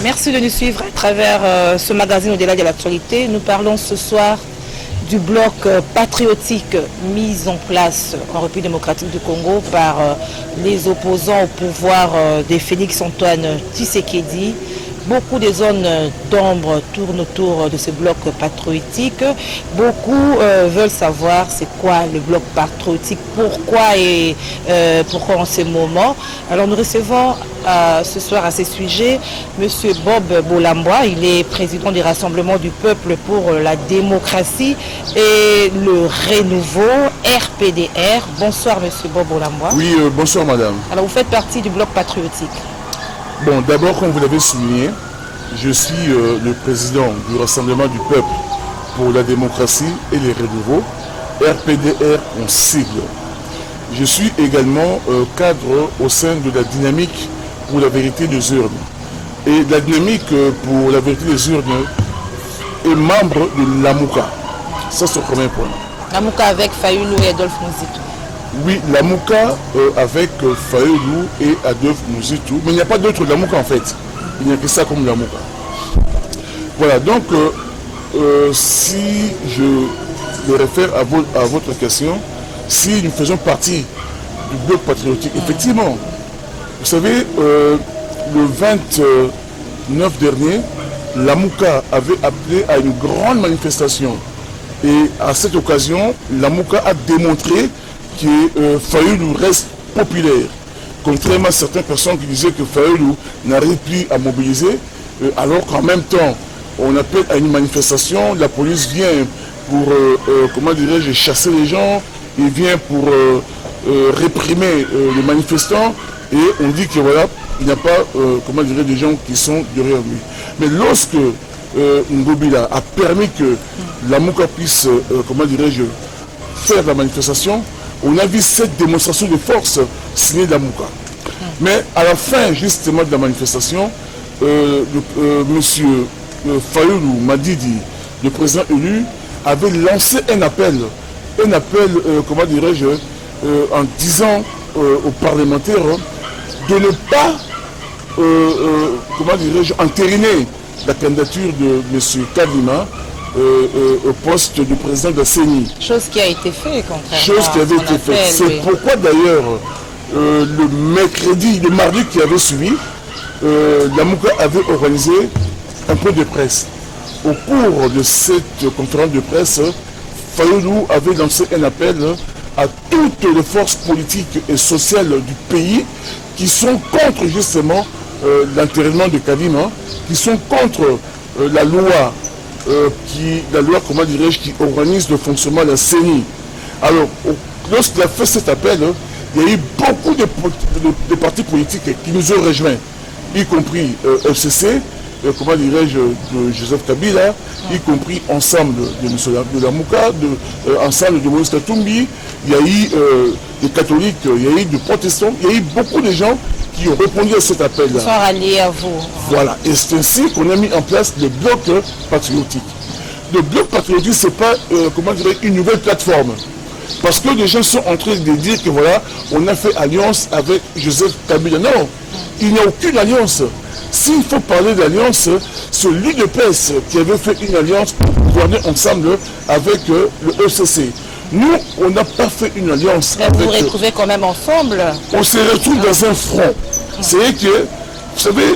Merci de nous suivre à travers ce magazine Au-delà de l'actualité. Nous parlons ce soir du bloc patriotique mis en place en République démocratique du Congo par les opposants au pouvoir de Félix Antoine Tshisekedi. Beaucoup de zones d'ombre tournent autour de ce bloc patriotique. Beaucoup veulent savoir c'est quoi le bloc patriotique, pourquoi et pourquoi en ce moment. Alors nous recevons ce soir à ce sujet M. Bob Bolambois. Il est président du Rassemblement du Peuple pour la démocratie et le renouveau, RPDR. Bonsoir M. Bob Bolambois. Oui, bonsoir madame. Alors vous faites partie du bloc patriotique. Bon, d'abord, comme vous l'avez souligné, je suis le président du Rassemblement du Peuple pour la démocratie et les renouveaux, RPDR en sigle. Je suis également cadre au sein de la dynamique pour la vérité des urnes. Et la dynamique pour la vérité des urnes est membre de l'AMUCA. Ça, c'est le premier point. L'AMUCA avec Fayoulou et Adolphe Mouzitou. Oui, l'AMUCA avec Fayoulou et Adolphe Mouzitou. Mais il n'y a pas d'autre l'AMUCA en fait. Il n'y a que ça comme l'AMUCA. Voilà, donc si je me réfère à votre question, si nous faisons partie du bloc patriotique, effectivement, vous savez, le 29 dernier, l'AMUCA avait appelé à une grande manifestation. Et à cette occasion, l'AMUCA a démontré que Fayoulou reste populaire. Contrairement à certaines personnes qui disaient que Fayoulou n'arrive plus à mobiliser, alors qu'en même temps, on appelle à une manifestation, la police vient pour, comment dirais-je, chasser les gens, il vient pour réprimer les manifestants, et on dit que voilà, il n'y a pas, comment dirais-je, des gens qui sont derrière lui. Mais lorsque Ngobila a permis que l'AMUCA puisse, comment dirais-je, faire la manifestation, on a vu cette démonstration de force signée d'AMUCA. Mais à la fin justement de la manifestation, monsieur Fayoulou Madidi, le président élu, avait lancé un appel, comment dirais-je, en disant aux parlementaires de ne pas, comment dirais-je, entériner la candidature de monsieur Kadima au poste de président de la CENI. Chose qui a été faite, contrairement Chose qui avait été faite. C'est pourquoi d'ailleurs, le mardi qui avait suivi, l'AMUCA avait organisé un peu de presse. Au cours de cette conférence de presse, Fayoulou avait lancé un appel à toutes les forces politiques et sociales du pays qui sont contre justement l'enterrement de Kadima, qui sont contre la loi comment dirais-je, qui organise le fonctionnement de la CENI. Alors, lorsqu'il a fait cet appel, il y a eu beaucoup de partis politiques qui nous ont rejoints, y compris FCC, comment dirais-je, de Joseph Kabila, y compris ensemble de l'AMUCA, ensemble de Moïse Katumbi, il y a eu des catholiques, il y a eu des protestants, il y a eu beaucoup de gens qui ont répondu à cet appel-là. Ils sont ralliés à vous. Voilà, et c'est ainsi qu'on a mis en place le bloc patriotique. Le bloc patriotique, ce n'est pas, comment dirais, une nouvelle plateforme. Parce que les gens sont en train de dire que voilà, on a fait alliance avec Joseph Kabila. Non, il n'y a aucune alliance. S'il faut parler d'alliance, c'est l'UDPS qui avait fait une alliance pour gouverner ensemble avec le ECC. Nous, on n'a pas fait une alliance. Mais vous vous retrouvez quand même ensemble. On se retrouve dans un front. C'est que, vous savez,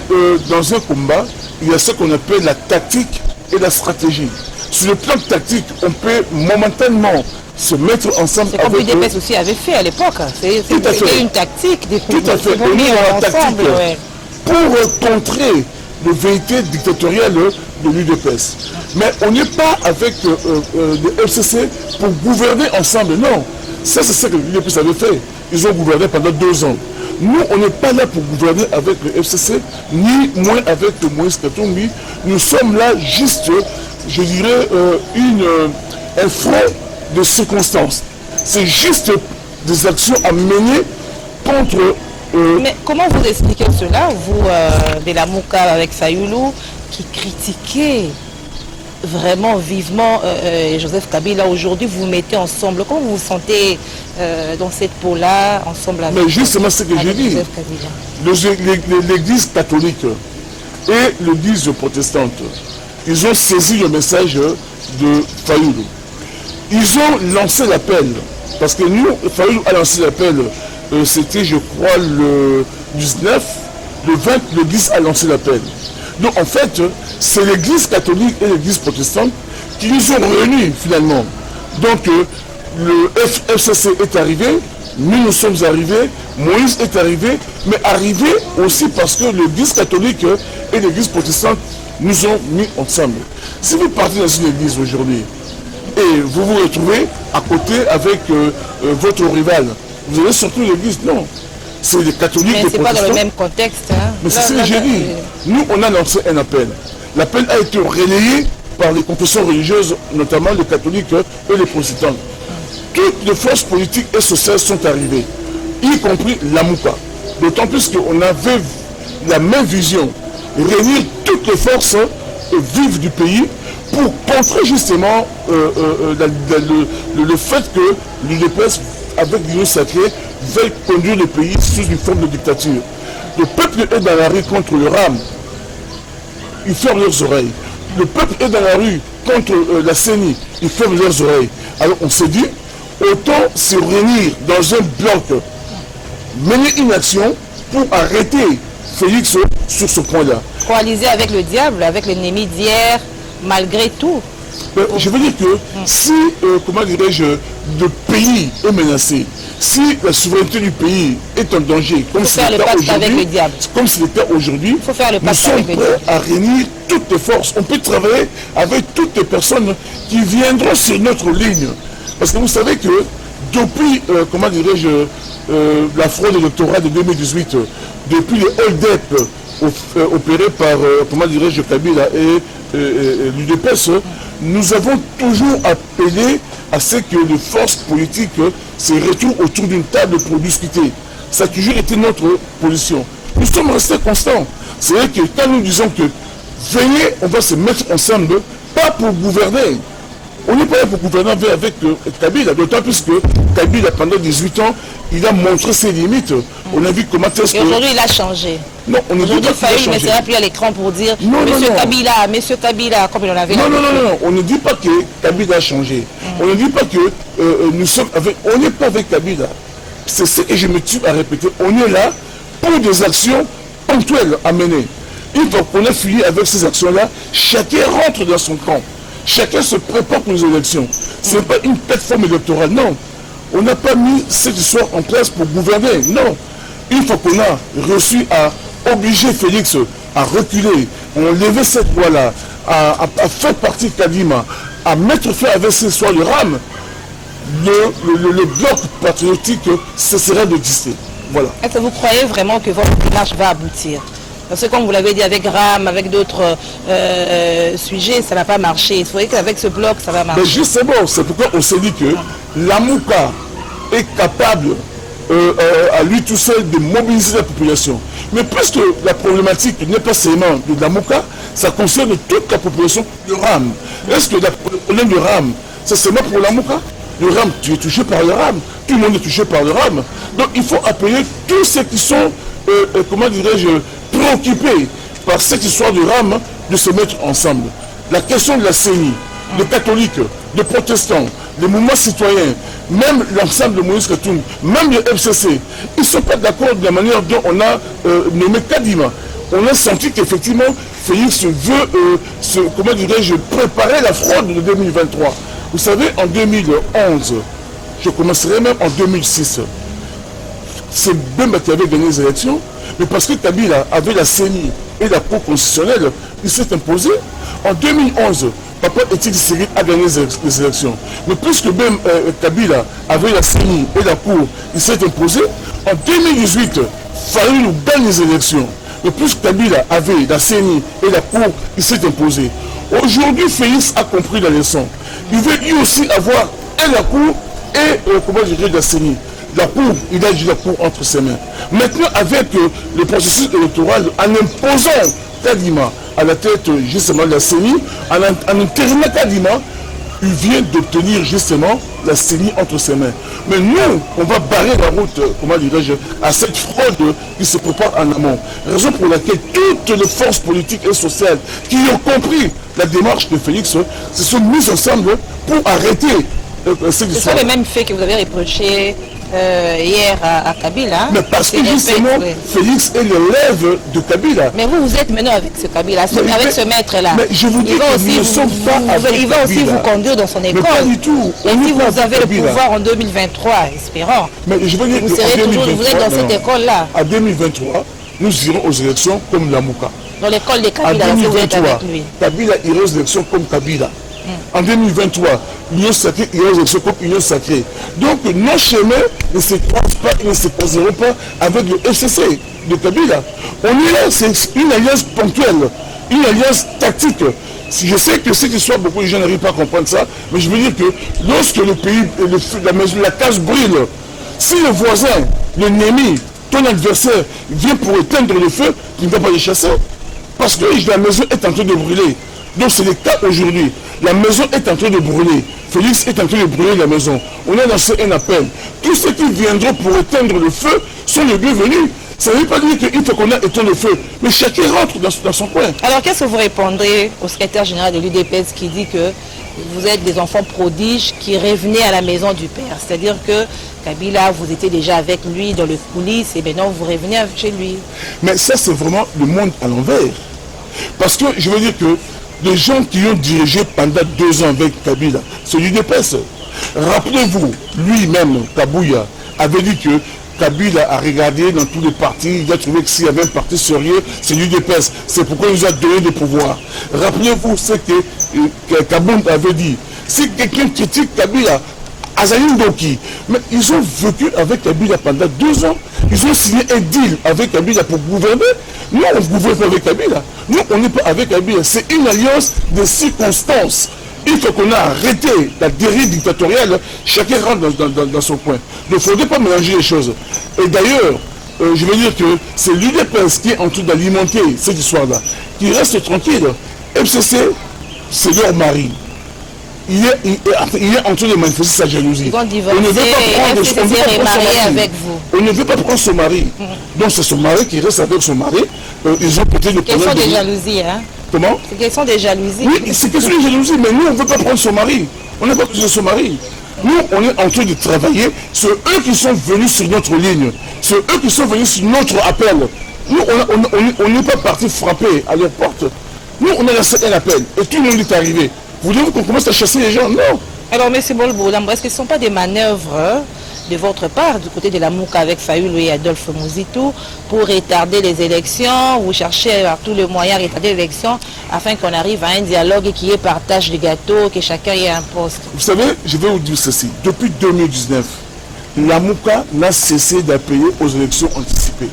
dans un combat, il y a ce qu'on appelle la tactique et la stratégie. Sur le plan tactique, on peut momentanément se mettre ensemble. C'est comme l'UDPS aussi avait fait à l'époque. C'était une tactique. Tout à fait. On est dans la tactique pour contrer le véhicule dictatorial de l'UDPS. Mais on n'est pas avec le FCC pour gouverner ensemble, non. Ça, c'est ce que l'UDPS avait fait. Ils ont gouverné pendant 2 ans. Nous, on n'est pas là pour gouverner avec le FCC, ni moins avec le Moïse Katumbi. Nous sommes là juste, je dirais, un front de circonstances. C'est juste des actions à mener contre... Mais comment vous expliquez cela, vous, de l'AMUCA avec Fayoulou, qui critiquait vraiment vivement Joseph Kabila aujourd'hui, vous vous mettez ensemble. Comment vous vous sentez dans cette peau-là, ensemble avec... Mais justement, ce que j'ai dit, l'Église catholique et l'église protestante. Ils ont saisi le message de Fayoulou. Ils ont lancé l'appel, parce que nous, Fayoulou a lancé l'appel, c'était je crois le 19, le 20, l'église a lancé l'appel. Donc en fait, c'est l'église catholique et l'église protestante qui nous ont réunis finalement. Donc le FCC est arrivé, nous sommes arrivés, Moïse est arrivé, mais arrivé aussi parce que l'église catholique et l'église protestante nous ont mis ensemble. Si vous partez dans une église aujourd'hui et vous vous retrouvez à côté avec votre rival, vous allez sortir de l'église, non. C'est les catholiques et les protestants. Mais c'est pas dans le même contexte. Hein. Mais c'est ce que j'ai dit. Nous, on a lancé un appel. L'appel a été relayé par les confessions religieuses, notamment les catholiques et les protestants. Toutes les forces politiques et sociales sont arrivées, y compris la Mouka. D'autant plus qu'on avait la même vision, réunir toutes les forces vives du pays pour contrer justement le fait que l'UDPS, avec l'Union sacrée, veulent conduire le pays sous une forme de dictature. Le peuple est dans la rue contre le RAM. Ils ferment leurs oreilles. Le peuple est dans la rue contre la CENI. Ils ferment leurs oreilles. Alors on s'est dit, autant se réunir dans un bloc, mener une action pour arrêter Félix sur ce point-là. Coaliser avec le diable, avec l'ennemi d'hier, malgré tout. Je veux dire que si, comment dirais-je, le pays est menacé, si la souveraineté du pays est en danger, comme c'est le cas aujourd'hui, nous sommes prêts à réunir toutes les forces. On peut travailler avec toutes les personnes qui viendront sur notre ligne. Parce que vous savez que depuis, comment dirais-je, la fraude électorale de 2018, depuis les hold-up opérés par, comment dirais-je, Kabila et l'UDPS, nous avons toujours appelé à ce que les forces politiques se retrouvent autour d'une table pour discuter. Ça a toujours été notre position. Nous sommes restés constants. C'est-à-dire que quand nous disons que venez, on va se mettre ensemble, pas pour gouverner. On n'est pas là pour gouverner avec Kabila, d'autant plus que Kabila, pendant 18 ans, il a montré ses limites. On a vu comment est-ce que... Et aujourd'hui, il a changé. Non, on ne dit pas qu'il a changé. Mais c'est plus à l'écran pour dire Monsieur Kabila, comme il en avait... Non, on ne dit pas que Kabila a changé. On ne dit pas que nous sommes avec... On n'est pas avec Kabila. C'est ce que je me tue à répéter. On est là pour des actions ponctuelles à mener. Une fois qu'on a fini avec ces actions-là, chacun rentre dans son camp. Chacun se prépare pour les élections. Ce n'est pas une plateforme électorale, non. On n'a pas mis cette histoire en place pour gouverner, non. Une fois qu'on a réussi à obliger Félix à reculer, à enlever cette loi-là, à faire partie de Kadima, à mettre fin avec cette histoire de RAM, le bloc patriotique cessera d'exister. Voilà. Est-ce que vous croyez vraiment que votre démarche va aboutir ? Parce que comme vous l'avez dit, avec RAM, avec d'autres sujets, ça n'a pas marché. Il faudrait qu'avec ce bloc, ça va marcher. Mais justement, c'est pourquoi on s'est dit que la Mouka est capable à lui tout seul de mobiliser la population. Mais puisque la problématique n'est pas seulement de la Mouka, ça concerne toute la population de RAM. Est-ce que le problème de RAM, c'est seulement pour la Mouka? Le RAM, tu es touché par le RAM. Tout le monde est touché par le RAM. Donc il faut appeler tous ceux qui sont, comment dirais-je, préoccupés par cette histoire de RAM, de se mettre ensemble. La question de la CENI, les catholiques, les protestants, les mouvements citoyens, même l'ensemble de Moïse Katoum, même le FCC, ils ne sont pas d'accord de la manière dont on a nommé Kadima. On a senti qu'effectivement, Félix veut, comment dirais-je, préparer la fraude de 2023. Vous savez, en 2011, je commencerai même en 2006, c'est Bemba qui avait gagné les élections, mais parce que Kabila avait la CENI et la Cour constitutionnelle, il s'est imposé. En 2011, Papa Étienne Tshisekedi a gagné les élections. Mais puisque Kabila avait la CENI et la Cour, il s'est imposé. En 2018, Fayoulou gagne les élections. Mais puisque Kabila avait la CENI et la Cour, il s'est imposé. Aujourd'hui, Félix a compris la leçon. Il veut lui aussi avoir et la Cour et comment je dirais, la CENI. La Cour, il a la Cour entre ses mains. Maintenant, avec le processus électoral, en imposant Kadima à la tête justement de la CENI, en entérinant Kadima, il vient d'obtenir justement la CENI entre ses mains. Mais nous, on va barrer la route, comment dirais-je, à cette fraude qui se prépare en amont. Raison pour laquelle toutes les forces politiques et sociales qui ont compris la démarche de Félix se sont mises ensemble pour arrêter cette histoire. C'est le même fait que vous avez reproché hier à Kabila. Mais parce que justement, Félix est l'élève de Kabila. Mais vous êtes maintenant avec ce Kabila, avec ce maître-là. Mais je vous dis que nous ne sommes pas avec il va aussi vous conduire dans son école. Mais pas du tout. Et si vous avez le pouvoir en 2023, espérons, mais je veux dire vous serez toujours vous êtes dans cette école-là. En 2023, nous irons aux élections comme Lamouka. Dans l'école de Kabila, là, vous êtes avec lui. Kabila ira aux élections comme Kabila. En 2023, l'Union sacrée ira aux élections comme Union sacrée. Donc nos chemins ne se croisent pas, ils ne se croiseront pas avec le FCC de Kabila. On est là, c'est une alliance ponctuelle, une alliance tactique. Je sais que cette histoire, beaucoup de gens n'arrivent pas à comprendre ça, mais je veux dire que lorsque le pays, la case brûle, si le voisin, l'ennemi, ton adversaire vient pour éteindre le feu, tu ne vas pas les chasser. Parce que la maison est en train de brûler. Donc c'est le cas aujourd'hui. La maison est en train de brûler. Félix est en train de brûler la maison. On a lancé un appel. Tous ceux qui viendront pour éteindre le feu sont les bienvenus. Ça ne veut pas dire qu'il faut qu'on a éteint le feu. Mais chacun rentre dans son coin. Alors qu'est-ce que vous répondrez au secrétaire général de l'UDPS qui dit que vous êtes des enfants prodiges qui revenaient à la maison du père? C'est-à-dire que Kabila, vous étiez déjà avec lui dans le coulisses et maintenant vous revenez chez lui. Mais ça, c'est vraiment le monde à l'envers. Parce que je veux dire que les gens qui ont dirigé pendant 2 ans avec Kabila, c'est l'UDPS. Rappelez-vous, lui-même, Kabouya, avait dit que Kabila a regardé dans tous les partis, il a trouvé que s'il y avait un parti sérieux, c'est l'UDPS. C'est pourquoi il nous a donné des pouvoirs. Rappelez-vous ce que Kaboum avait dit. Si quelqu'un critique Kabila, Azaline Doki, mais ils ont vécu avec Kabila pendant 2 ans. Ils ont signé un deal avec Kabila pour gouverner. Nous, on ne gouverne pas avec Kabila. Nous, on n'est pas avec Kabila. C'est une alliance de circonstances. Il faut qu'on a arrêté la dérive dictatoriale. Chacun rentre dans son coin. Il ne faudrait pas mélanger les choses. Et d'ailleurs, je veux dire que c'est l'UDPS qui est en train d'alimenter cette histoire-là. Qui reste tranquille. FCC, c'est leur mari. Il est en train de manifester sa jalousie. On ne veut pas prendre son mari. Avec vous. On ne veut pas prendre son mari. Donc c'est son mari qui reste avec son mari. Ils ont peut-être le problème. Quelles sont des jalousies, hein? Comment? Quelles sont des jalousies? Oui, c'est question de jalousie, mais nous on ne veut pas prendre son mari. On n'a pas pris son mari. Nous, on est en train de travailler. C'est eux qui sont venus sur notre ligne. C'est eux qui sont venus sur notre appel. Nous, on n'est pas parti frapper à leur porte. Nous, on a lancé un appel et tout le monde est arrivé. Voulez-vous qu'on commence à chasser les gens? Non. Alors, M. Bolbo, est-ce que ce ne sont pas des manœuvres de votre part, du côté de la Mouka avec Fayoulou et Adolphe Mouzitou, pour retarder les élections, ou chercher par tous les moyens à retarder les élections, afin qu'on arrive à un dialogue qui est partage du gâteau, que chacun ait un poste? Vous savez, je vais vous dire ceci. Depuis 2019, la Mouka n'a cessé d'appeler aux élections anticipées.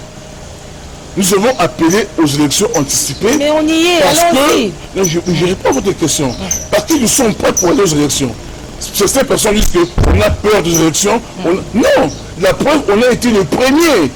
Nous avons appelé aux élections anticipées. Mais on y est, allons-y. Je réponds à votre question. Parce que nous sommes prêts pour aller aux élections. Certaines personnes disent qu'on a peur des élections. Non, la preuve, on a été le premier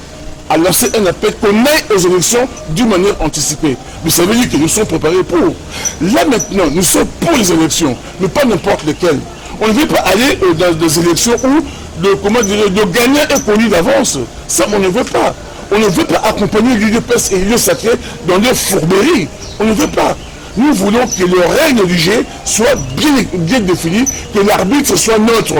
à lancer un appel qu'on aille aux élections d'une manière anticipée. Mais ça veut dire que nous sommes préparés pour. Là maintenant, nous sommes pour les élections, mais pas n'importe lesquelles. On ne veut pas aller dans des élections où le gagnant est connu d'avance. Ça, on ne veut pas. On ne veut pas accompagner l'UDPS et l'Union sacrée dans des fourberies. On ne veut pas. Nous voulons que le règne du jeu soit bien défini, que l'arbitre soit neutre.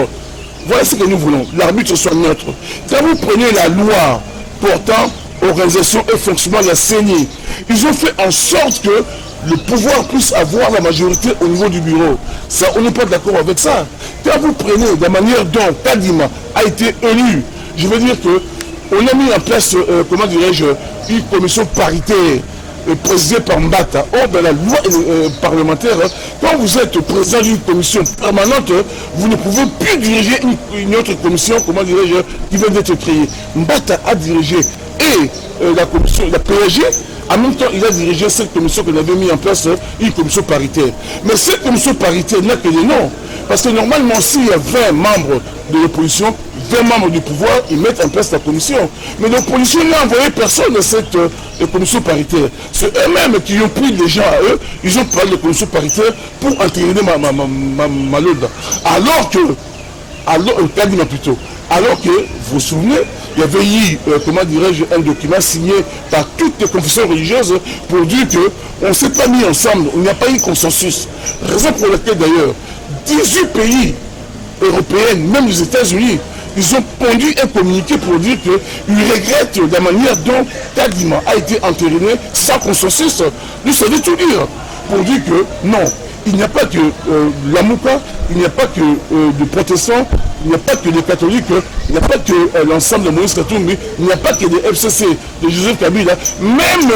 Voilà ce que nous voulons. L'arbitre soit neutre. Quand vous prenez la loi portant organisation et fonctionnement de la CENI, ils ont fait en sorte que le pouvoir puisse avoir la majorité au niveau du bureau. Ça, on n'est pas d'accord avec ça. Quand vous prenez la manière dont Kadima a été élu, je veux dire que on a mis en place, comment dirais-je, une commission paritaire présidée par Mbata. Or, dans la loi parlementaire, quand vous êtes président d'une commission permanente, vous ne pouvez plus diriger une autre commission, comment dirais-je, qui vient d'être créée. Mbata a dirigé et la commission, la PSG, en même temps, il a dirigé cette commission qu'on avait mis en place, une commission paritaire. Mais cette commission paritaire n'a que des noms. Parce que normalement, s'il y a 20 membres de l'opposition, 20 membres du pouvoir, ils mettent en place la commission. Mais l'opposition n'a envoyé personne dans cette commission paritaire. C'est eux-mêmes qui ont pris les gens à eux, ils ont parlé de commission paritaire pour entériner ma lode. Alors que, alors que, vous vous souvenez, il y avait eu, comment dirais-je, un document signé par toutes les confessions religieuses pour dire qu'on ne s'est pas mis ensemble, il n'y a pas eu consensus. Raison pour laquelle d'ailleurs, 18 pays européens, même les États-Unis, ils ont pondu un communiqué pour dire qu'ils regrettent la manière dont Kadima a été entériné sans consensus. Nous savons tout dire pour dire que non, il n'y a pas que la Mouka, il n'y a pas que de protestants, il n'y a pas que des catholiques, il n'y a pas que l'ensemble de Moïse Katumbi, il n'y a pas que des FCC, de Joseph Kabila. Même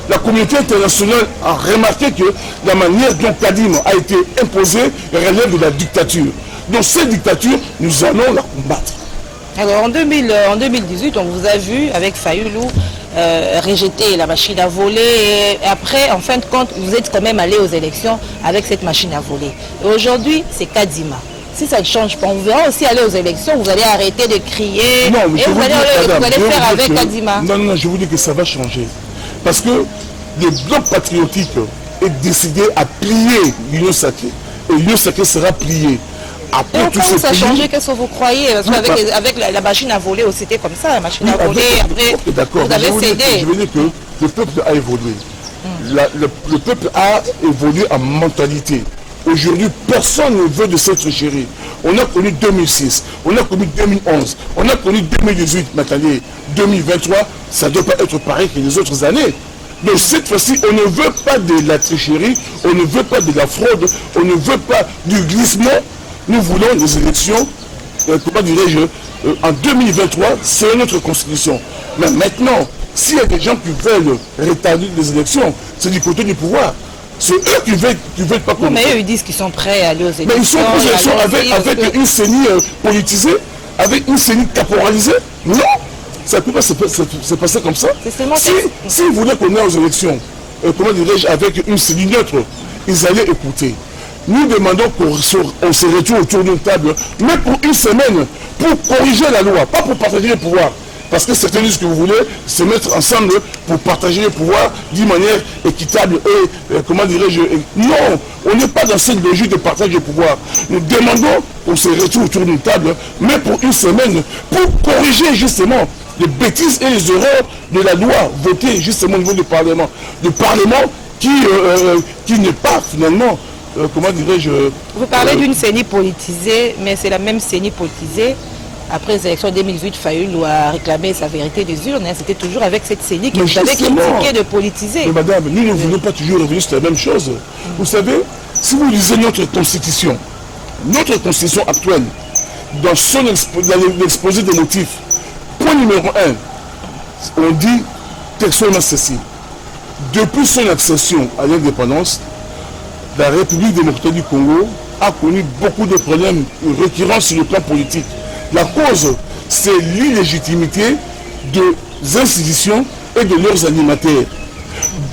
la communauté internationale a remarqué que la manière dont Kadima a été imposée relève de la dictature. Donc cette dictature, nous allons la combattre. Alors en 2018, on vous a vu avec Fayoulou rejeter la machine à voler. Et après, en fin de compte, vous êtes quand même allé aux élections avec cette machine à voler. Et aujourd'hui, c'est Kadima. Si ça ne change pas, on verra aussi aller aux élections, vous allez arrêter de crier non, mais et vous allez faire avec Kadima. Non, je vous dis que ça va changer. Parce que le bloc patriotique est décidé à plier l'Union sacrée. Et l'Union sacrée sera pliée. Après, et quand ça a changé, qu'est-ce que vous croyez? Parce qu'avec la machine à voler, c'était comme ça, la machine à voler, après, vous avez cédé. Je veux dire que le peuple a évolué. Le peuple a évolué en mentalité. Aujourd'hui, personne ne veut de cette tricherie. On a connu 2006, on a connu 2011, on a connu 2018, maintenant 2023, ça ne doit pas être pareil que les autres années. Donc cette fois-ci, on ne veut pas de la tricherie, on ne veut pas de la fraude, on ne veut pas du glissement. Nous voulons des élections, comment dirais-je, en 2023, c'est notre constitution. Mais maintenant, s'il y a des gens qui veulent retarder les élections, c'est du côté du pouvoir. C'est eux qui veulent pas commencer. Mais eux, ils disent qu'ils sont prêts à aller aux élections. Mais ils sont prêts aux élections avec une CENI politisée, avec une CENI caporalisée. Non, ça ne peut pas se passer comme ça. Si ils voulaient qu'on aille aux élections, comment dirais-je, avec une CENI neutre, ils allaient écouter. Nous demandons qu'on se retrouve autour d'une table, mais pour une semaine, pour corriger la loi, pas pour partager les pouvoirs. Parce que certains disent que vous voulez se mettre ensemble pour partager les pouvoirs d'une manière équitable et, comment dirais-je, non, on n'est pas dans cette logique de partage des pouvoirs. Nous demandons qu'on se retrouve autour d'une table, mais pour une semaine, pour corriger justement les bêtises et les erreurs de la loi votée justement au niveau du Parlement. Le Parlement qui n'est pas finalement... comment dirais-je... Vous parlez d'une CENI politisée, mais c'est la même CENI politisée. Après les élections 2018, Fayoulou a réclamé sa vérité des urnes. C'était toujours avec cette CENI que vous avez critiqué de politiser. Mais madame, nous ne voulons pas toujours revenir sur la même chose. Vous savez, si vous lisez notre constitution actuelle, dans l'exposé des motifs, point numéro 1, on dit textuellement ceci. Depuis son accession à l'indépendance, la République démocratique du Congo a connu beaucoup de problèmes récurrents sur le plan politique. La cause, c'est l'illégitimité des institutions et de leurs animateurs.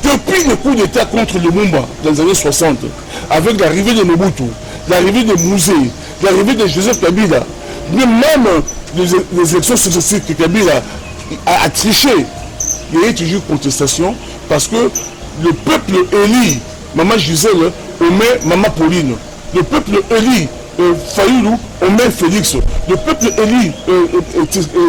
Depuis le coup d'État contre le Lumumba dans les années 60, avec l'arrivée de Mobutu, l'arrivée de Mouzé, l'arrivée de Joseph Kabila, même les élections successives que Kabila a triché, il y a eu toujours contestation parce que le peuple élit Maman Gisèle, Omer, Maman Pauline. Le peuple élit Fayoulou, Omer Félix. Le peuple élit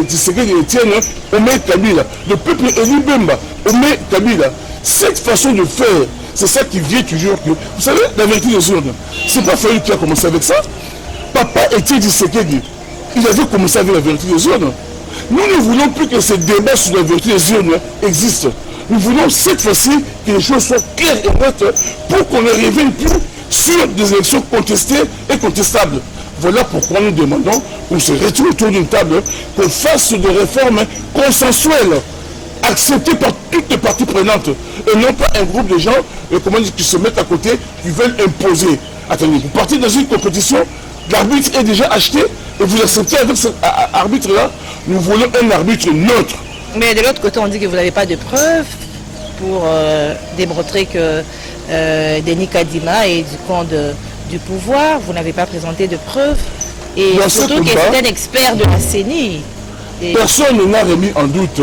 Tshisekedi Etienne, Omer Kabila. Le peuple élit Bemba, Omer Kabila. Cette façon de faire, c'est ça qui vient toujours que... Vous savez, la vérité des urnes, c'est pas Fayoulou qui a commencé avec ça. Papa Etienne Tshisekedi, il avait commencé avec la vérité des urnes. Nous ne voulons plus que ces débats sur la vérité des urnes existent. Nous voulons cette fois-ci que les choses soient claires et nettes pour qu'on ne revienne plus sur des élections contestées et contestables. Voilà pourquoi nous demandons qu'on se retrouve autour d'une table, qu'on fasse des réformes consensuelles, acceptées par toutes les parties prenantes, et non pas un groupe de gens qui se mettent à côté, qui veulent imposer. Attendez, vous partez dans une compétition, l'arbitre est déjà acheté, et vous acceptez avec cet arbitre-là, nous voulons un arbitre neutre. Mais de l'autre côté, on dit que vous n'avez pas de preuves pour démontrer que Denis Kadima est du camp du pouvoir, vous n'avez pas présenté de preuves. Et Dans surtout que c'est un expert de la CENI. Personne n'a remis en doute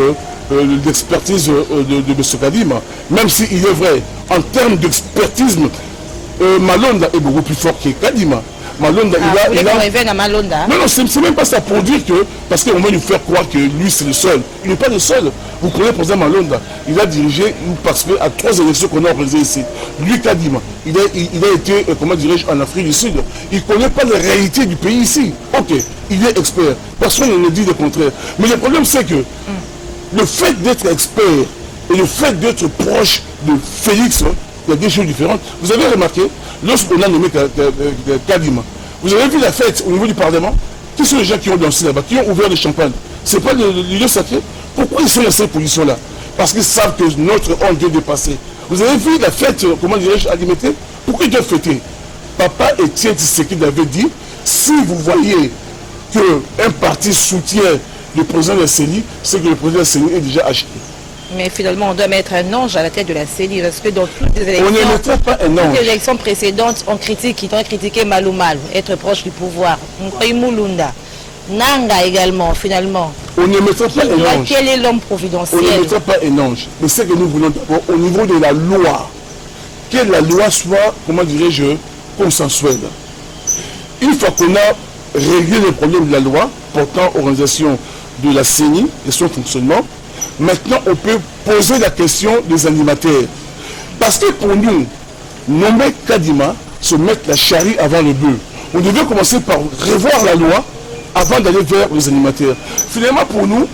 l'expertise de M. Kadima, même s'il est vrai, en termes d'expertise, Malonda est beaucoup plus fort que Kadima. Malonda, il a... à Malonda. Non, c'est même pas ça pour dire que, parce qu'on va nous faire croire que lui c'est le seul. Il n'est pas le seul. Vous connaissez par exemple Malonda, il a dirigé, il participé à 3 élections qu'on a organisées ici. Lui Kadima, il a été, comment dirais-je, en Afrique du Sud. Il ne connaît pas la réalité du pays ici. Ok, il est expert. Personne ne dit le contraire. Mais le problème c'est que le fait d'être expert et le fait d'être proche de Félix, il y a des choses différentes. Vous avez remarqué, lorsqu'on a nommé Kadima, vous avez vu la fête au niveau du Parlement? Qui sont les gens qui ont dansé là-bas, qui ont ouvert le champagne? C'est pas le lieu sacré? Pourquoi ils sont dans cette position-là? Parce qu'ils savent que notre homme vient de passer. Vous avez vu la fête, comment dirais-je, alimentée? Pourquoi ils doivent fêter? Papa Étienne Tshisekedi avait dit, si vous voyez qu'un parti soutient le président de la CENI, c'est que le président de la CENI est déjà acheté. Mais finalement, on doit mettre un ange à la tête de la CENI, parce que dans toutes les élections, on ne mettra pas un ange. Toutes les élections précédentes, on ont critiqué Malou Mal, être proche du pouvoir. Ngoï Mulunda, Nanga également, finalement. On ne mettra pas un ange. Quel est l'homme providentiel? On ne mettra pas un ange. Mais ce que nous voulons d'abord, au niveau de la loi, que la loi soit, comment dirais-je, consensuelle. Une fois qu'on a réglé le problème de la loi portant organisation de la CENI et son fonctionnement, maintenant on peut poser la question des animateurs. Parce que pour nous, nommer Kadima, se mettre la charrue avant le bœuf. On devait commencer par revoir la loi avant d'aller vers les animateurs. Finalement pour nous,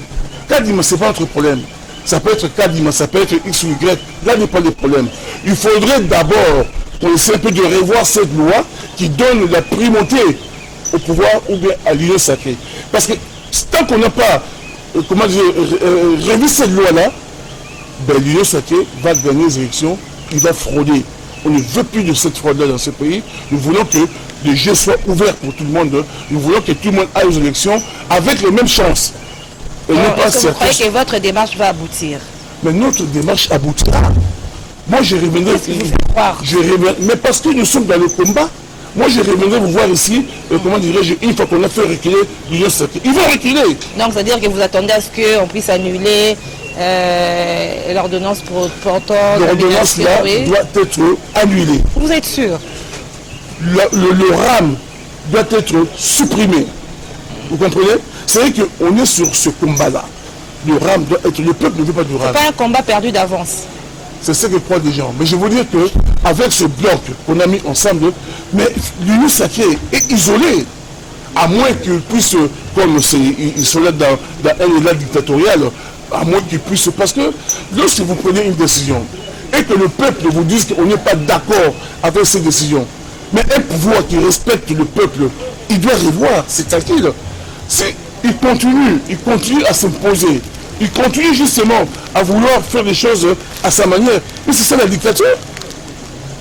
Kadima ce n'est pas notre problème. Ça peut être Kadima, ça peut être X ou Y. Là n'est pas le problème. Il faudrait d'abord qu'on essaie un peu de revoir cette loi qui donne la primauté au pouvoir ou bien à l'union sacrée. Parce que tant qu'on n'a pas, comment dire, revu cette loi-là, ben, l'union sacrée va gagner les élections, il va frauder. On ne veut plus de cette fraude-là dans ce pays. Nous voulons que les jeux soient ouverts pour tout le monde. Nous voulons que tout le monde aille aux élections avec les mêmes chances. Et non pas vous croyez que votre démarche va aboutir? Mais notre démarche aboutira. Moi, je reviendrai. Mais parce que nous sommes dans le combat. Moi, je reviendrai vous voir ici, comment dirais-je, une fois qu'on a fait reculer l'union sacrée. Ils vont reculer. Donc, c'est-à-dire que vous attendez à ce qu'on puisse annuler l'ordonnance portant... L'ordonnance-là doit être annulée. Vous êtes sûr? Le RAM doit être supprimé. Vous comprenez? C'est vrai qu'on est sur ce combat-là. Le RAM doit être... Le peuple ne veut pas du RAM. Ce n'est pas un combat perdu d'avance. C'est ce que croient des gens. Mais je veux dire qu'avec ce bloc qu'on a mis ensemble, mais l'union sacrée est isolée. À moins qu'ils puissent, comme ils sont là dans un élan dictatorial, à moins qu'ils puissent... Parce que lorsque vous prenez une décision et que le peuple vous dise qu'on n'est pas d'accord avec cette décision, mais un pouvoir qui respecte le peuple, il doit revoir, c'est tranquille. Il continue à s'imposer. Il continue justement à vouloir faire les choses à sa manière. Mais c'est ça la dictature.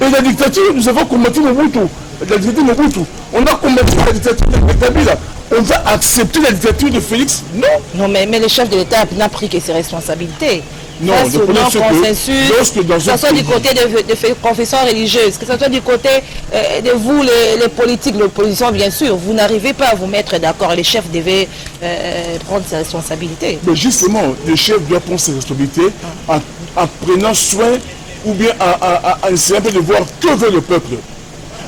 Et la dictature, nous avons combattu Mobutu. La dictature de Mobutu. On a combattu la dictature de Kabila. On va accepter la dictature de Félix? Non. Non, mais le chef de l'État n'a pris que ses responsabilités. Non, face au non-consensus, que ce soit du côté des confessions religieuses, que ce soit du côté de vous, les politiques, l'opposition, bien sûr, vous n'arrivez pas à vous mettre d'accord. Les chefs devaient prendre ses responsabilités. Mais justement, le chef doit prendre ses responsabilités en prenant soin ou bien en essayant de voir que veut le peuple.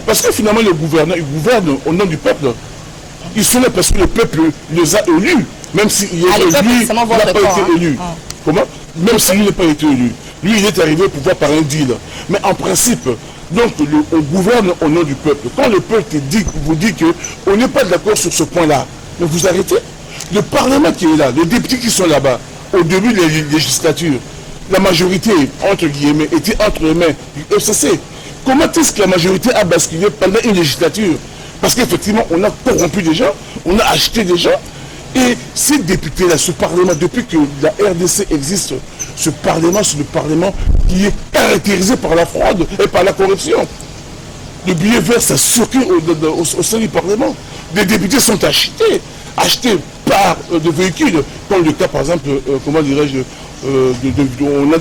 Parce que finalement, les gouvernants, ils gouvernent au nom du peuple. Ils sont là parce que le peuple les a élus, même s'il n'a pas été élu. Comment? Même s'il n'a pas été élu. Lui, il est arrivé au pouvoir par un deal. Mais en principe, donc, on gouverne au nom du peuple. Quand le peuple vous dit qu'on n'est pas d'accord sur ce point-là, mais vous arrêtez. Le Parlement qui est là, les députés qui sont là-bas, au début de la législature, la majorité, entre guillemets, était entre les mains du FCC. Comment est-ce que la majorité a basculé pendant une législature? Parce qu'effectivement, on a corrompu des gens, on a acheté des gens. Et ces députés-là, ce Parlement, depuis que la RDC existe, ce Parlement, c'est le Parlement qui est caractérisé par la fraude et par la corruption. Le billet vert, ça circule au sein du Parlement. Des députés sont achetés par des véhicules, comme le cas, par exemple, comment dirais-je, on a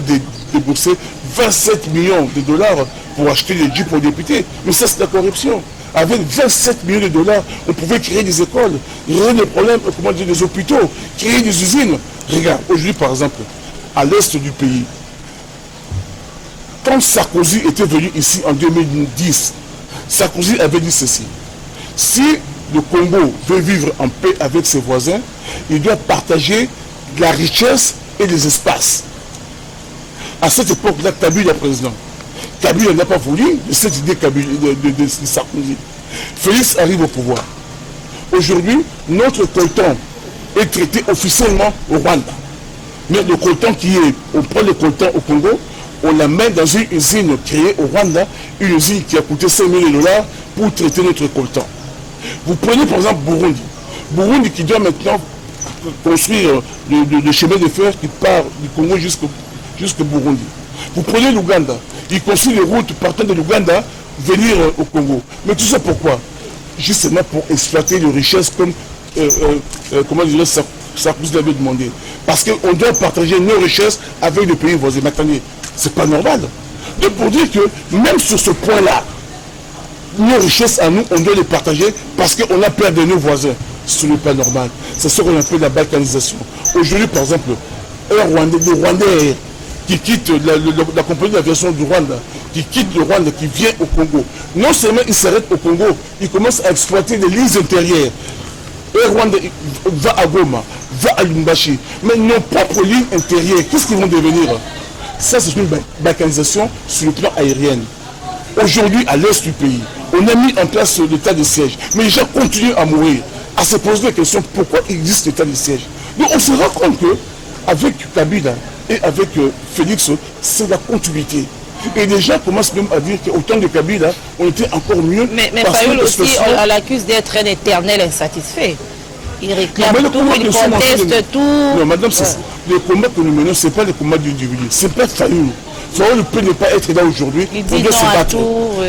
déboursé 27 millions de dollars pour acheter les jeeps aux députés. Mais ça, c'est la corruption. Avec 27 millions de dollars, on pouvait créer des écoles, créer des problèmes, comment dire, des hôpitaux, créer des usines. Regarde, aujourd'hui par exemple, à l'est du pays, quand Sarkozy était venu ici en 2010, Sarkozy avait dit ceci. Si le Congo veut vivre en paix avec ses voisins, il doit partager la richesse et les espaces. À cette époque-là, Kabila président. Kabila n'a pas voulu de cette idée de Sarkozy. Félix arrive au pouvoir. Aujourd'hui, notre coltan est traité officiellement au Rwanda. Mais le coltan on prend le coltan au Congo, on l'amène dans une usine créée au Rwanda, une usine qui a coûté 5 millions de dollars pour traiter notre coltan. Vous prenez par exemple Burundi. Burundi qui doit maintenant construire le chemin de fer qui part du Congo jusqu'au Burundi. Vous prenez l'Ouganda. Il construit les routes partant de l'Ouganda venir au Congo. Mais tout ça pourquoi? Justement pour exploiter les richesses comme comment dirais Sarkozy l'avait demandé. Parce qu'on doit partager nos richesses avec les pays voisins. Mais attendez, c'est pas normal. Donc pour dire que même sur ce point-là, nos richesses à nous, on doit les partager parce qu'on a peur de nos voisins. Ce n'est pas normal. C'est ce qu'on appelle la balkanisation. Aujourd'hui, par exemple, le Rwandais qui quitte la compagnie d'aviation du Rwanda, qui quitte le Rwanda, qui vient au Congo. Non seulement il s'arrête au Congo, il commence à exploiter les lignes intérieures. Et Rwanda va à Goma, va à Lumbashi. Mais nos propres lignes intérieures, qu'est-ce qu'ils vont devenir? Ça, c'est une balkanisation sur le plan aérien. Aujourd'hui, à l'est du pays, on a mis en place l'état de siège. Mais les gens continuent à mourir, à se poser la question pourquoi il existe l'état de siège. Donc on se rend compte qu'avec Kabila et avec Félix, c'est la continuité. Et les gens commencent même à dire qu'au temps de Kabila, on était encore mieux. Mais Fayoul aussi, on l'accuse d'être un éternel insatisfait. Il réclame tout, il conteste tout. Non, madame, les combats que nous menons, ce n'est pas les combats du individu. Ce n'est pas Fayoul. Fayoul peut ne pas être là aujourd'hui. On doit se battre.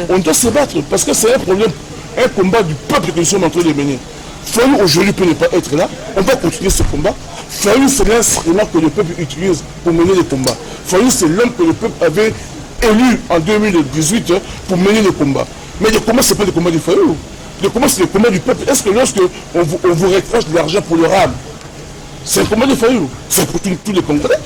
On doit se battre parce que c'est un problème, un combat du peuple que nous sommes en train de mener. Fayoul aujourd'hui peut ne pas être là. On va continuer ce combat. Fayoul, c'est l'instrument que le peuple utilise pour mener les combats. Fayoul, c'est l'homme que le peuple avait élu en 2018 pour mener les combats. Mais les combats, ce n'est pas des combats du Fayoul. Les combats, c'est les combats du peuple. Est-ce que lorsque on vous récrache de l'argent pour le RAM, c'est un combat de Fayoul? C'est pour tous les Congolais.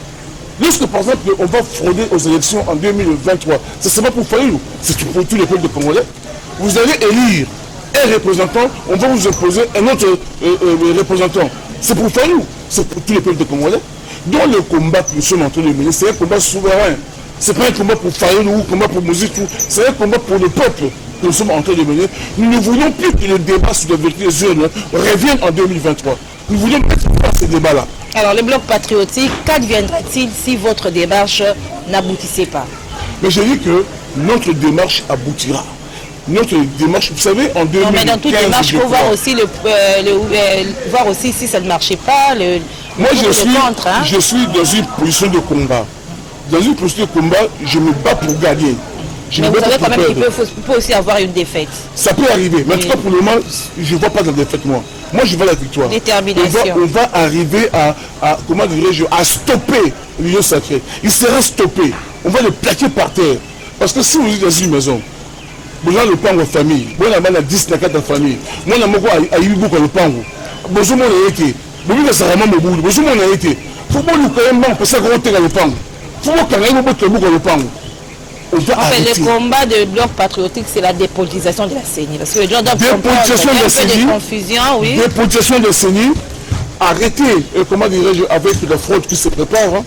Lorsque, par exemple, on va frauder aux élections en 2023, ce n'est pas pour Fayoul, c'est pour tous les peuples de Congolais. Vous allez élire un représentant, on va vous imposer un autre représentant. C'est pour Fayoul, c'est pour tous les peuples de Congolais. Donc le combat que nous sommes en train de mener, c'est un combat souverain. Ce n'est pas un combat pour Fayoul ou un combat pour Mozitou, c'est un combat pour le peuple que nous sommes en train de mener. Nous ne voulons plus que le débat sur la vérité des urnes revienne en 2023. Nous voulons mettre en place ce débat-là. Alors, le bloc patriotique, qu'adviendra-t-il si votre démarche n'aboutissait pas? Mais j'ai dit que notre démarche aboutira. Notre démarche, vous savez, en 2015... Non, mais dans toute démarche, il faut voir aussi, voir aussi si ça ne marchait pas, moi, je suis dans une position de combat. Dans une position de combat, je me bats pour gagner. Mais vous savez quand même qu'il peut aussi avoir une défaite. Ça peut arriver. Mais en tout cas, pour le moment, je ne vois pas de défaite, moi. Moi, je vois la victoire. Détermination. On va arriver comment dirais-je, à stopper l'union sacrée. Il sera stoppé. On va le plaquer par terre. Parce que si vous êtes dans une maison, vous avez le pango en famille, vous avez la 10 dans 4 famille, moi, je suis beaucoup le pango. Vous avez été. Vous avez été. Vous avez été. Faut pas nous quand même parce que vous avez le pango. Faut pas quand même le pango. En fait, le combat de bloc patriotique, c'est la dépolitisation de la CENI. Parce que les gens doivent comprendre qu'il y a des confusions, oui. Dépolitisation de la CENI, arrêter, comment dirais-je, avec la fraude qui se prépare,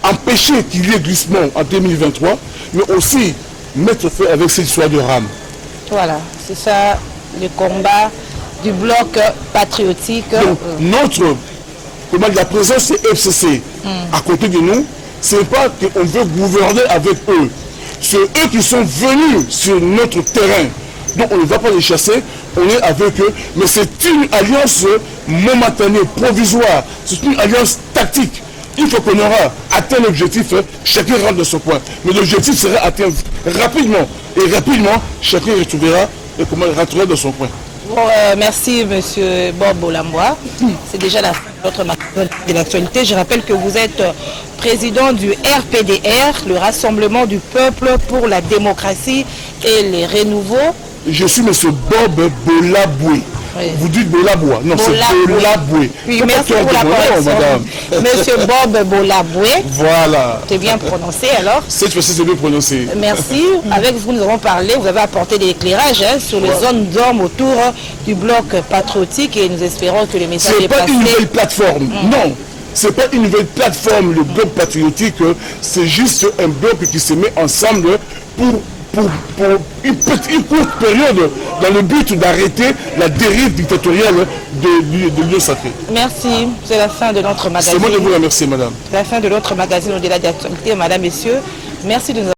empêcher qu'il y ait glissement en 2023, mais aussi mettre feu avec cette histoire de rame. Voilà, c'est ça le combat du bloc patriotique. Donc, la présence des FCC à côté de nous, ce n'est pas qu'on veut gouverner avec eux. C'est eux qui sont venus sur notre terrain. Donc on ne va pas les chasser, on est avec eux. Mais c'est une alliance momentanée, provisoire. C'est une alliance tactique. Il faut qu'on aura atteint l'objectif, chacun rentre de son coin. Mais l'objectif sera atteint rapidement. Et rapidement, chacun retrouvera et comment il rentrera dans son coin. Bon, merci M. Bob Olamboa. C'est déjà la fin de notre matinale de l'actualité. Je rappelle que vous êtes président du RPDR, le Rassemblement du Peuple pour la démocratie et les renouveaux. Je suis M. Bob Bolaboué. Oui. Vous dites Bolaboué. Non, c'est Bolaboué. Oui, merci pour la correction. Monsieur Bob Bolaboué. Voilà. C'est bien prononcé alors. Cette fois-ci, c'est bien prononcé. Merci. Avec vous, nous avons parlé, vous avez apporté des éclairages sur les zones d'hommes autour du bloc patriotique et nous espérons que le message est passé. C'est pas une nouvelle plateforme. Non. C'est pas une nouvelle plateforme, le bloc patriotique. C'est juste un bloc qui se met ensemble pour une courte période dans le but d'arrêter la dérive dictatoriale de l'Union sacrée. Merci, c'est la fin de notre magazine. C'est moi de vous remercier, madame. C'est la fin de notre magazine au-delà d'actualité, madame, messieurs. Merci de nous avoir